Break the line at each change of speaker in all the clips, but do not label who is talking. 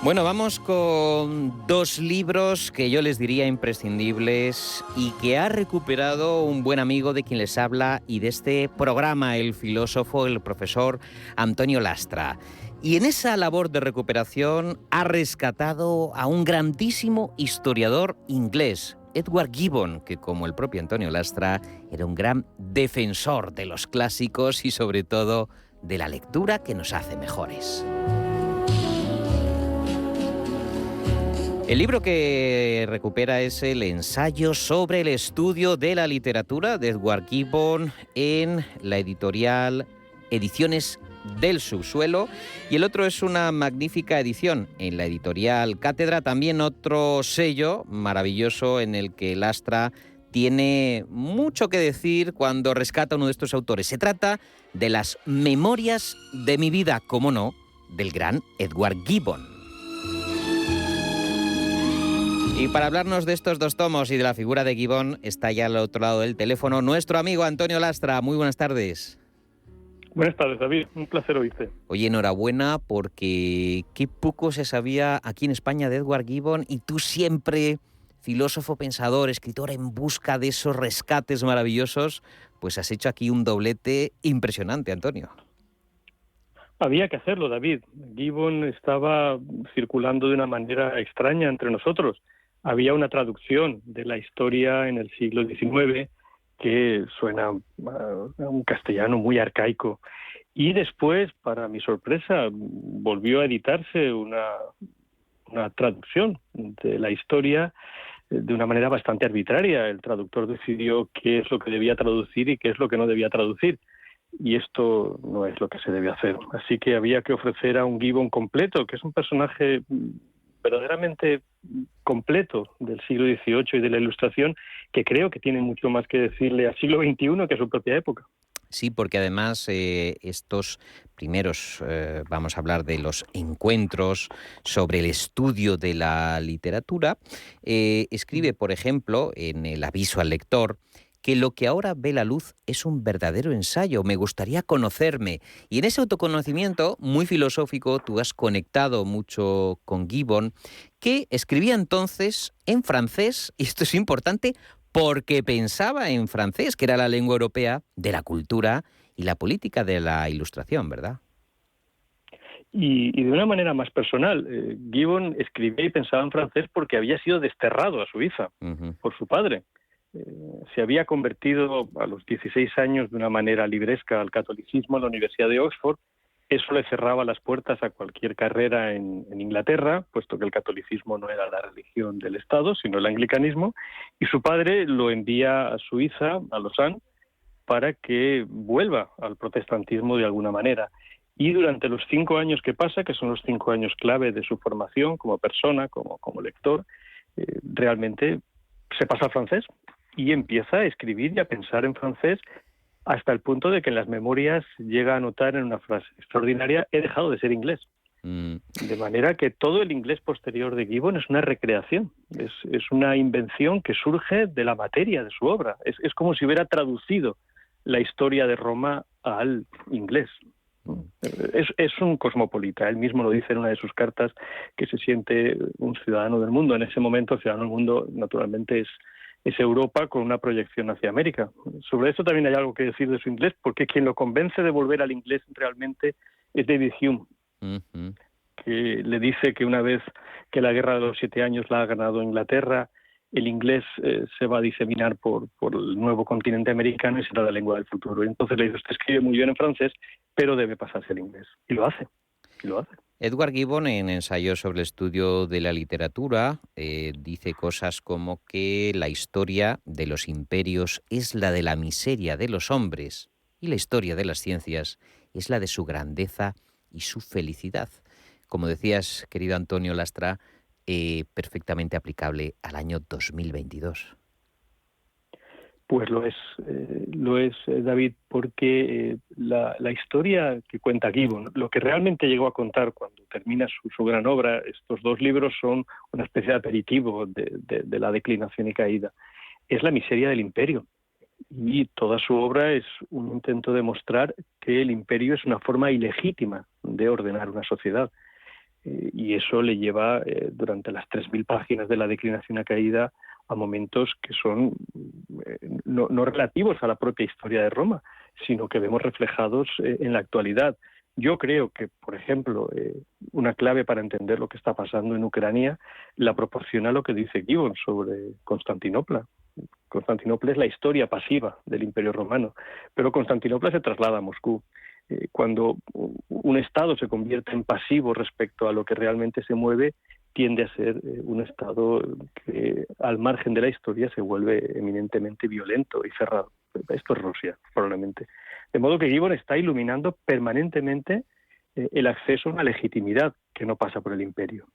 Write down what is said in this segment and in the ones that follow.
Bueno, vamos con dos libros que yo les diría imprescindibles y que ha recuperado un buen amigo de quien les habla y de este programa, el filósofo, el profesor Antonio Lastra. Y en esa labor de recuperación ha rescatado a un grandísimo historiador inglés, Edward Gibbon, que como el propio Antonio Lastra era un gran defensor de los clásicos y sobre todo de la lectura que nos hace mejores. El libro que recupera es el ensayo sobre el estudio de la literatura de Edward Gibbon en la editorial Ediciones del Subsuelo, y el otro es una magnífica edición en la editorial Cátedra, también otro sello maravilloso en el que Lastra tiene mucho que decir cuando rescata a uno de estos autores. Se trata de las Memorias de mi vida, como no, del gran Edward Gibbon. Y para hablarnos de estos dos tomos y de la figura de Gibbon, está ya al otro lado del teléfono nuestro amigo Antonio Lastra. Muy buenas tardes.
Buenas tardes, David. Un placer oírte.
Oye, enhorabuena, porque qué poco se sabía aquí en España de Edward Gibbon, y tú siempre, filósofo, pensador, escritor en busca de esos rescates maravillosos, pues has hecho aquí un doblete impresionante, Antonio.
Había que hacerlo, David. Gibbon estaba circulando de una manera extraña entre nosotros. Había una traducción de la historia en el siglo XIX que suena a un castellano muy arcaico. Y después, para mi sorpresa, volvió a editarse una traducción de la historia de una manera bastante arbitraria. El traductor decidió qué es lo que debía traducir y qué es lo que no debía traducir. Y esto no es lo que se debe hacer. Así que había que ofrecer a un Gibbon completo, que es un personaje verdaderamente completo del siglo XVIII y de la Ilustración, que creo que tiene mucho más que decirle al siglo XXI que a su propia época.
Sí, porque además estos primeros, vamos a hablar de los encuentros sobre el estudio de la literatura, escribe, por ejemplo, en el aviso al lector, que lo que ahora ve la luz es un verdadero ensayo, me gustaría conocerme. Y en ese autoconocimiento, muy filosófico, tú has conectado mucho con Gibbon, que escribía entonces en francés, y esto es importante, porque pensaba en francés, que era la lengua europea de la cultura y la política de la Ilustración, ¿verdad?
Y de una manera más personal, Gibbon escribía y pensaba en francés porque había sido desterrado a Suiza por su padre. Se había convertido a los 16 años de una manera libresca al catolicismo en la Universidad de Oxford. Eso le cerraba las puertas a cualquier carrera en Inglaterra, puesto que el catolicismo no era la religión del Estado, sino el anglicanismo, y su padre lo envía a Suiza, a Lausanne, para que vuelva al protestantismo de alguna manera. Y durante los 5 años que pasa, que son los 5 años clave de su formación como persona, como lector, realmente se pasa al francés y empieza a escribir y a pensar en francés, hasta el punto de que en las memorias llega a anotar en una frase extraordinaria: he dejado de ser inglés. De manera que todo el inglés posterior de Gibbon es una recreación, es una invención que surge de la materia de su obra. Es como si hubiera traducido la historia de Roma al inglés. Es un cosmopolita. Él mismo lo dice en una de sus cartas, que se siente un ciudadano del mundo. En ese momento, el ciudadano del mundo, naturalmente, es Europa con una proyección hacia América. Sobre esto también hay algo que decir de su inglés, porque quien lo convence de volver al inglés realmente es David Hume, que le dice que una vez que la Guerra de los 7 años la ha ganado Inglaterra, el inglés se va a diseminar por el nuevo continente americano y será la lengua del futuro. Y entonces le dice: usted escribe muy bien en francés, pero debe pasarse al inglés. Y lo hace, y lo hace.
Edward Gibbon, en Ensayo sobre el estudio de la literatura, dice cosas como que la historia de los imperios es la de la miseria de los hombres y la historia de las ciencias es la de su grandeza y su felicidad. Como decías, querido Antonio Lastra, perfectamente aplicable al año 2022.
Pues lo es, David, porque la historia que cuenta Gibbon, lo que realmente llegó a contar cuando termina su gran obra, estos 2 libros son una especie de aperitivo de la declinación y caída, es la miseria del imperio. Y toda su obra es un intento de mostrar que el imperio es una forma ilegítima de ordenar una sociedad. y eso le lleva durante las 3.000 páginas de la declinación a caída a momentos que son no relativos a la propia historia de Roma, sino que vemos reflejados en la actualidad. Yo creo que, por ejemplo, una clave para entender lo que está pasando en Ucrania la proporciona lo que dice Gibbon sobre Constantinopla. Constantinopla es la historia pasiva del Imperio Romano, pero Constantinopla se traslada a Moscú. Cuando un Estado se convierte en pasivo respecto a lo que realmente se mueve, tiende a ser un Estado que, al margen de la historia, se vuelve eminentemente violento y cerrado. Esto es Rusia, probablemente. De modo que Gibbon está iluminando permanentemente el acceso a una legitimidad que no pasa por el imperio.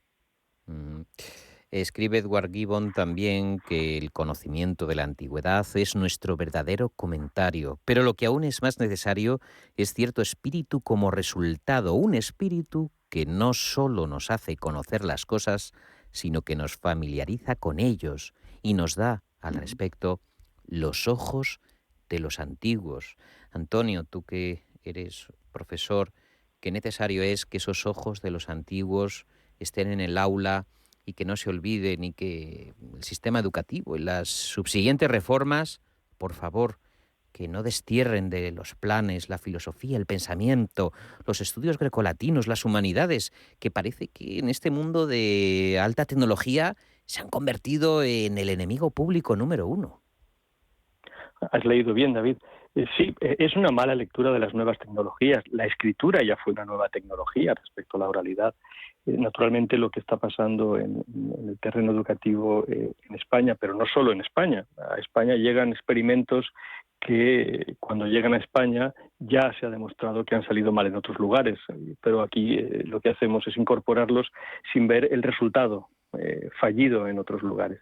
Escribe Edward Gibbon también que el conocimiento de la antigüedad es nuestro verdadero comentario, pero lo que aún es más necesario es cierto espíritu como resultado, un espíritu que no solo nos hace conocer las cosas, sino que nos familiariza con ellos y nos da, al respecto, los ojos de los antiguos. Antonio, tú que eres profesor, qué necesario es que esos ojos de los antiguos estén en el aula y que no se olviden, y que el sistema educativo y las subsiguientes reformas, por favor, que no destierren de los planes la filosofía, el pensamiento, los estudios grecolatinos, las humanidades, que parece que en este mundo de alta tecnología se han convertido en el enemigo público número uno.
Has leído bien, David. Sí, es una mala lectura de las nuevas tecnologías. La escritura ya fue una nueva tecnología respecto a la oralidad. Naturalmente, lo que está pasando en el terreno educativo en España, pero no solo en España. A España llegan experimentos que, cuando llegan a España, ya se ha demostrado que han salido mal en otros lugares. Pero aquí lo que hacemos es incorporarlos sin ver el resultado fallido en otros lugares.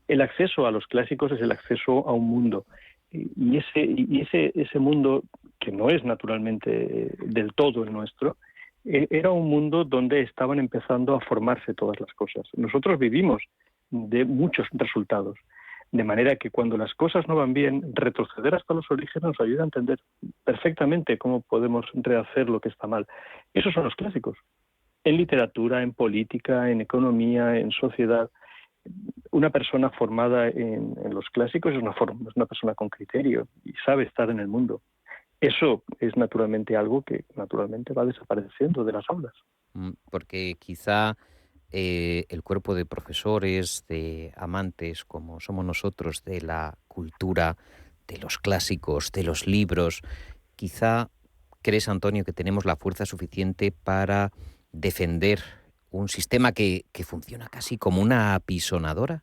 El acceso a los clásicos es el acceso a un mundo, y ese mundo, que no es naturalmente del todo el nuestro, era un mundo donde estaban empezando a formarse todas las cosas. Nosotros vivimos de muchos resultados, de manera que cuando las cosas no van bien, retroceder hasta los orígenes nos ayuda a entender perfectamente cómo podemos rehacer lo que está mal. Esos son los clásicos. En literatura, en política, en economía, en sociedad. Una persona formada en los clásicos es una persona con criterio y sabe estar en el mundo. Eso es naturalmente algo que naturalmente va desapareciendo de las aulas.
Porque quizá el cuerpo de profesores, de amantes como somos nosotros de la cultura, de los clásicos, de los libros, quizá crees, Antonio, que tenemos la fuerza suficiente para defender un sistema que funciona casi como una apisonadora.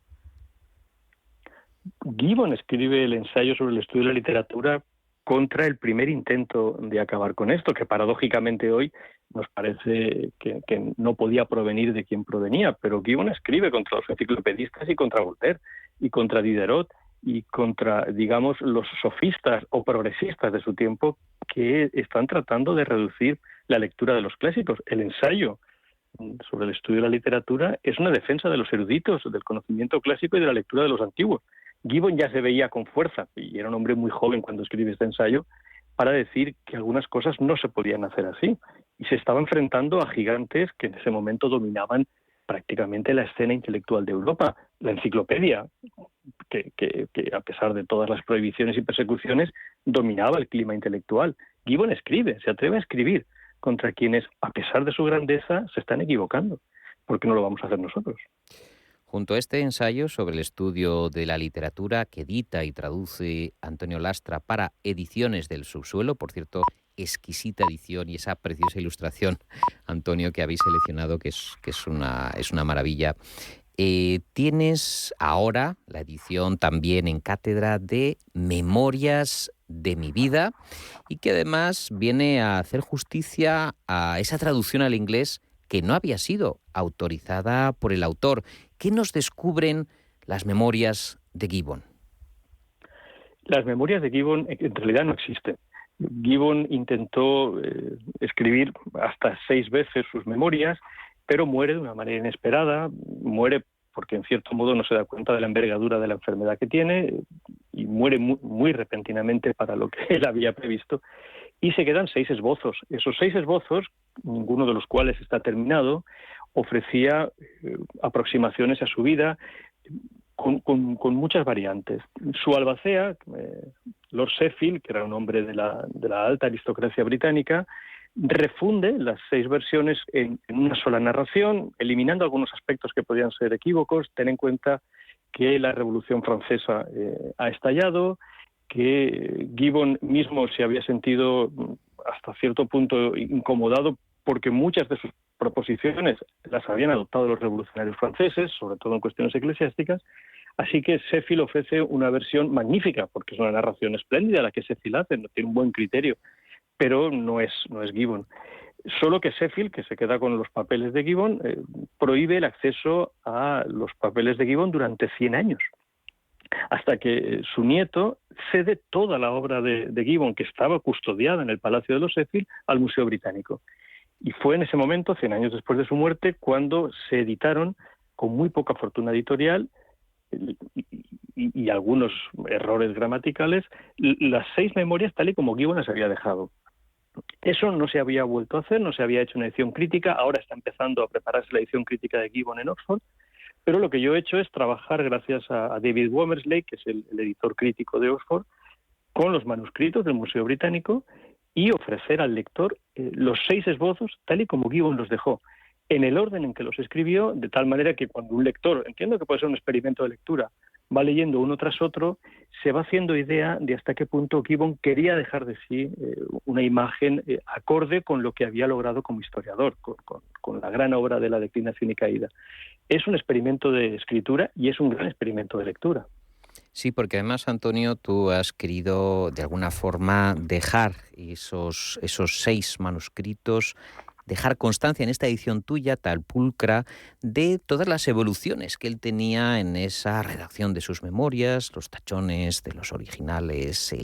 Gibbon escribe el ensayo sobre el estudio de la literatura contra el primer intento de acabar con esto, que paradójicamente hoy nos parece que no podía provenir de quien provenía, pero Gibbon escribe contra los enciclopedistas y contra Voltaire y contra Diderot y contra, digamos, los sofistas o progresistas de su tiempo que están tratando de reducir la lectura de los clásicos. El ensayo sobre el estudio de la literatura es una defensa de los eruditos, del conocimiento clásico y de la lectura de los antiguos. Gibbon ya se veía con fuerza, y era un hombre muy joven cuando escribe este ensayo, para decir que algunas cosas no se podían hacer así. Y se estaba enfrentando a gigantes que en ese momento dominaban prácticamente la escena intelectual de Europa. La enciclopedia, que a pesar de todas las prohibiciones y persecuciones, dominaba el clima intelectual. Gibbon escribe, se atreve a escribir contra quienes, a pesar de su grandeza, se están equivocando. ¿Por qué no lo vamos a hacer nosotros?
Junto a este ensayo sobre el estudio de la literatura que edita y traduce Antonio Lastra para Ediciones del Subsuelo, por cierto, exquisita edición y esa preciosa ilustración, Antonio, que habéis seleccionado, que es una maravilla. Tienes ahora la edición también en cátedra de Memorias de mi vida, y que además viene a hacer justicia a esa traducción al inglés que no había sido autorizada por el autor. ¿Qué nos descubren las memorias de Gibbon?
Las memorias de Gibbon en realidad no existen. Gibbon intentó escribir hasta 6 veces sus memorias, pero muere de una manera inesperada, muere porque en cierto modo no se da cuenta de la envergadura de la enfermedad que tiene, y muere muy repentinamente para lo que él había previsto, y se quedan 6 esbozos. Esos 6 esbozos, ninguno de los cuales está terminado, ofrecía aproximaciones a su vida con muchas variantes. Su albacea, Lord Sheffield, que era un hombre de la alta aristocracia británica, refunde las 6 versiones en una sola narración, eliminando algunos aspectos que podían ser equívocos. Ten en cuenta que la Revolución Francesa ha estallado, que Gibbon mismo se había sentido hasta cierto punto incomodado porque muchas de sus proposiciones las habían adoptado los revolucionarios franceses, sobre todo en cuestiones eclesiásticas. Así que Sheffield ofrece una versión magnífica, porque es una narración espléndida la que Sheffield hace, no tiene un buen criterio, pero no es Gibbon. Solo que Sheffield, que se queda con los papeles de Gibbon, prohíbe el acceso a los papeles de Gibbon durante 100 años, hasta que su nieto cede toda la obra de Gibbon, que estaba custodiada en el Palacio de los Sheffield, al Museo Británico. Y fue en ese momento, 100 años después de su muerte, cuando se editaron, con muy poca fortuna editorial y algunos errores gramaticales, las 6 memorias tal y como Gibbon las había dejado. Eso no se había vuelto a hacer, no se había hecho una edición crítica, ahora está empezando a prepararse la edición crítica de Gibbon en Oxford, pero lo que yo he hecho es trabajar, gracias a David Womersley, que es el editor crítico de Oxford, con los manuscritos del Museo Británico y ofrecer al lector los 6 esbozos tal y como Gibbon los dejó, en el orden en que los escribió, de tal manera que cuando un lector, entiendo que puede ser un experimento de lectura, va leyendo uno tras otro, se va haciendo idea de hasta qué punto Gibbon quería dejar de sí una imagen acorde con lo que había logrado como historiador, con la gran obra de La declinación y caída. Es un experimento de escritura y es un gran experimento de lectura.
Sí, porque además, Antonio, tú has querido de alguna forma dejar esos 6 manuscritos, dejar constancia en esta edición tuya, tal pulcra, de todas las evoluciones que él tenía en esa redacción de sus memorias, los tachones de los originales,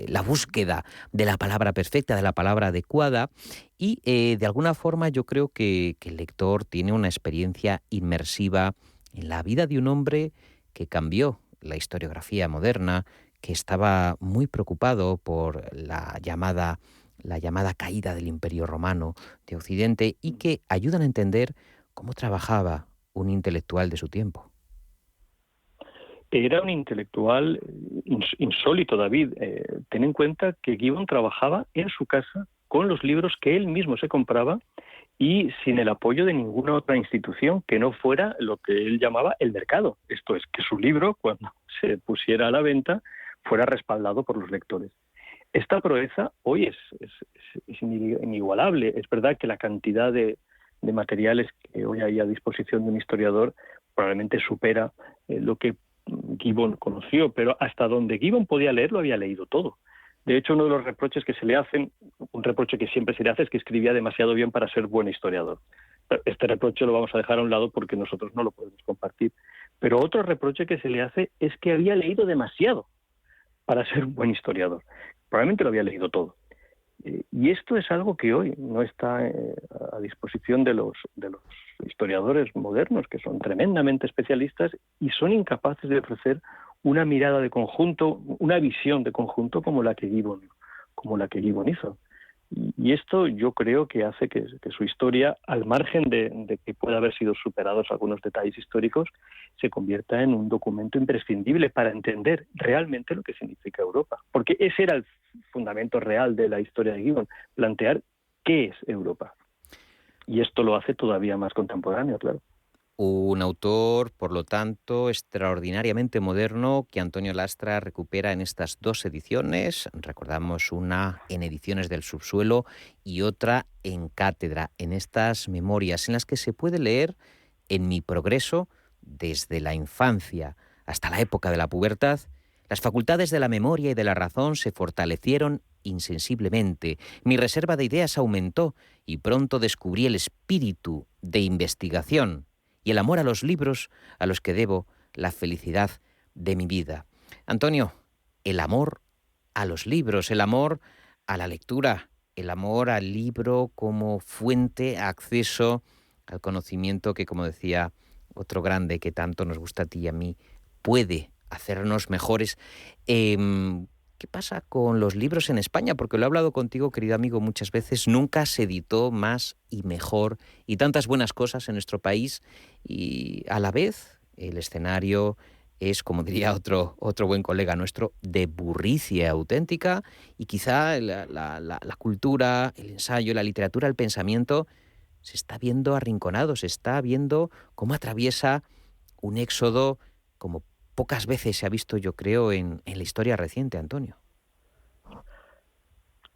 la búsqueda de la palabra perfecta, de la palabra adecuada, y de alguna forma yo creo que el lector tiene una experiencia inmersiva en la vida de un hombre que cambió la historiografía moderna, que estaba muy preocupado por la llamada caída del Imperio Romano de Occidente, y que ayudan a entender cómo trabajaba un intelectual de su tiempo.
Era un intelectual insólito, David. Ten en cuenta que Gibbon trabajaba en su casa con los libros que él mismo se compraba y sin el apoyo de ninguna otra institución que no fuera lo que él llamaba el mercado. Esto es, que su libro, cuando se pusiera a la venta, fuera respaldado por los lectores. Esta proeza hoy es inigualable. Es verdad que la cantidad de materiales que hoy hay a disposición de un historiador probablemente supera lo que Gibbon conoció, pero hasta donde Gibbon podía leer lo había leído todo. De hecho, uno de los reproches que se le hacen, un reproche que siempre se le hace, es que escribía demasiado bien para ser buen historiador. Este reproche lo vamos a dejar a un lado porque nosotros no lo podemos compartir. Pero otro reproche que se le hace es que había leído demasiado para ser un buen historiador. Probablemente lo había leído todo. Y esto es algo que hoy no está a disposición de los historiadores modernos, que son tremendamente especialistas y son incapaces de ofrecer una mirada de conjunto, una visión de conjunto como la que Gibbon hizo. Y esto yo creo que hace que su historia, al margen de que pueda haber sido superados algunos detalles históricos, se convierta en un documento imprescindible para entender realmente lo que significa Europa. Porque ese era el fundamento real de la historia de Gibbon, plantear qué es Europa. Y esto lo hace todavía más contemporáneo, claro.
Un autor, por lo tanto, extraordinariamente moderno, que Antonio Lastra recupera en estas 2 ediciones. Recordamos una en Ediciones del Subsuelo y otra en Cátedra, en estas memorias en las que se puede leer en mi progreso desde la infancia hasta la época de la pubertad. Las facultades de la memoria y de la razón se fortalecieron insensiblemente. Mi reserva de ideas aumentó y pronto descubrí el espíritu de investigación y el amor a los libros a los que debo la felicidad de mi vida. Antonio, el amor a los libros, el amor a la lectura, el amor al libro como fuente, acceso al conocimiento que, como decía otro grande que tanto nos gusta a ti y a mí, puede hacernos mejores. ¿Qué ¿qué pasa con los libros en España? Porque lo he hablado contigo, querido amigo, muchas veces. Nunca se editó más y mejor y tantas buenas cosas en nuestro país, y a la vez el escenario es, como diría otro buen colega nuestro, de burricia auténtica, y quizá la cultura, el ensayo, la literatura, el pensamiento se está viendo arrinconado, se está viendo cómo atraviesa un éxodo como pocas veces se ha visto, yo creo, en la historia reciente, Antonio.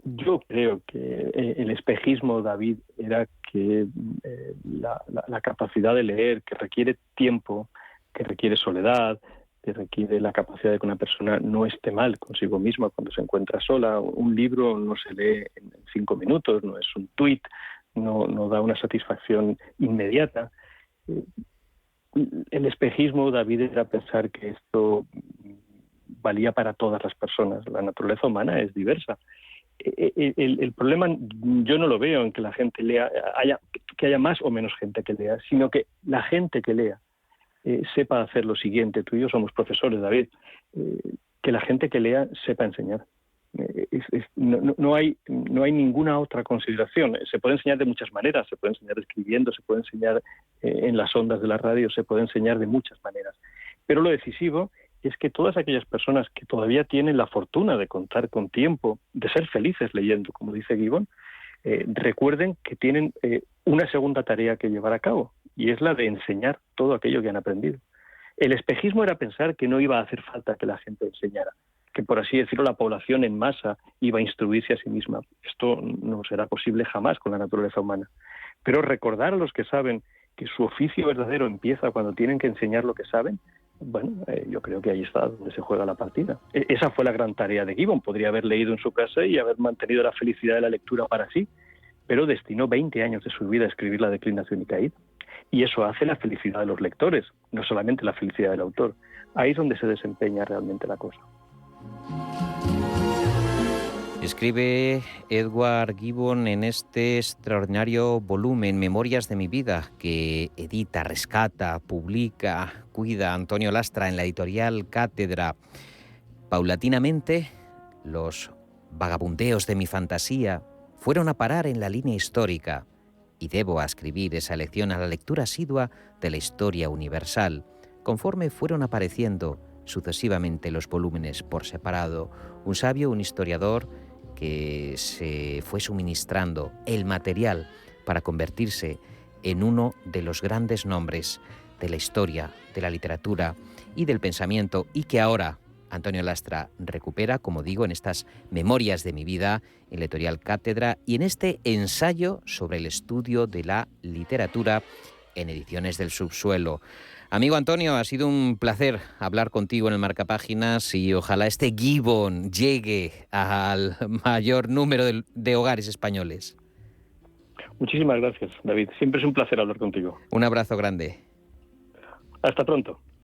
Yo creo que el espejismo, David, era que la capacidad de leer, que requiere tiempo, que requiere soledad, que requiere la capacidad de que una persona no esté mal consigo misma cuando se encuentra sola. Un libro no se lee en 5 minutos, no es un tuit, no da una satisfacción inmediata. El espejismo, David, era pensar que esto valía para todas las personas. La naturaleza humana es diversa. El problema yo no lo veo en que la gente lea, que haya más o menos gente que lea, sino que la gente que lea sepa hacer lo siguiente. Tú y yo somos profesores, David. Que la gente que lea sepa enseñar. No hay ninguna otra consideración. Se puede enseñar de muchas maneras. Se puede enseñar escribiendo, se puede enseñar en las ondas de la radio, se puede enseñar de muchas maneras. Pero lo decisivo es que todas aquellas personas que todavía tienen la fortuna de contar con tiempo, de ser felices leyendo, como dice Gibbon, recuerden que tienen una segunda tarea que llevar a cabo, y es la de enseñar todo aquello que han aprendido. El espejismo era pensar que no iba a hacer falta que la gente enseñara, que, por así decirlo, la población en masa iba a instruirse a sí misma. Esto no será posible jamás con la naturaleza humana. Pero recordar a los que saben que su oficio verdadero empieza cuando tienen que enseñar lo que saben, bueno, yo creo que ahí está donde se juega la partida. Esa fue la gran tarea de Gibbon. Podría haber leído en su casa y haber mantenido la felicidad de la lectura para sí, pero destinó 20 años de su vida a escribir La declinación y caída. Y eso hace la felicidad de los lectores, no solamente la felicidad del autor. Ahí es donde se desempeña realmente la cosa.
Escribe Edward Gibbon en este extraordinario volumen, Memorias de mi vida, que edita, rescata, publica, cuida Antonio Lastra en la editorial Cátedra. Paulatinamente, los vagabundeos de mi fantasía fueron a parar en la línea histórica, y debo ascribir esa lección a la lectura asidua de la historia universal, conforme fueron apareciendo sucesivamente los volúmenes por separado. Un sabio, un historiador, que se fue suministrando el material para convertirse en uno de los grandes nombres de la historia, de la literatura y del pensamiento, y que ahora Antonio Lastra recupera, como digo, en estas Memorias de mi vida, en la editorial Cátedra, y en este ensayo sobre el estudio de la literatura en Ediciones del Subsuelo. Amigo Antonio, ha sido un placer hablar contigo en el Marcapáginas, y ojalá este Gibbon llegue al mayor número de hogares españoles.
Muchísimas gracias, David. Siempre es un placer hablar contigo.
Un abrazo grande.
Hasta pronto.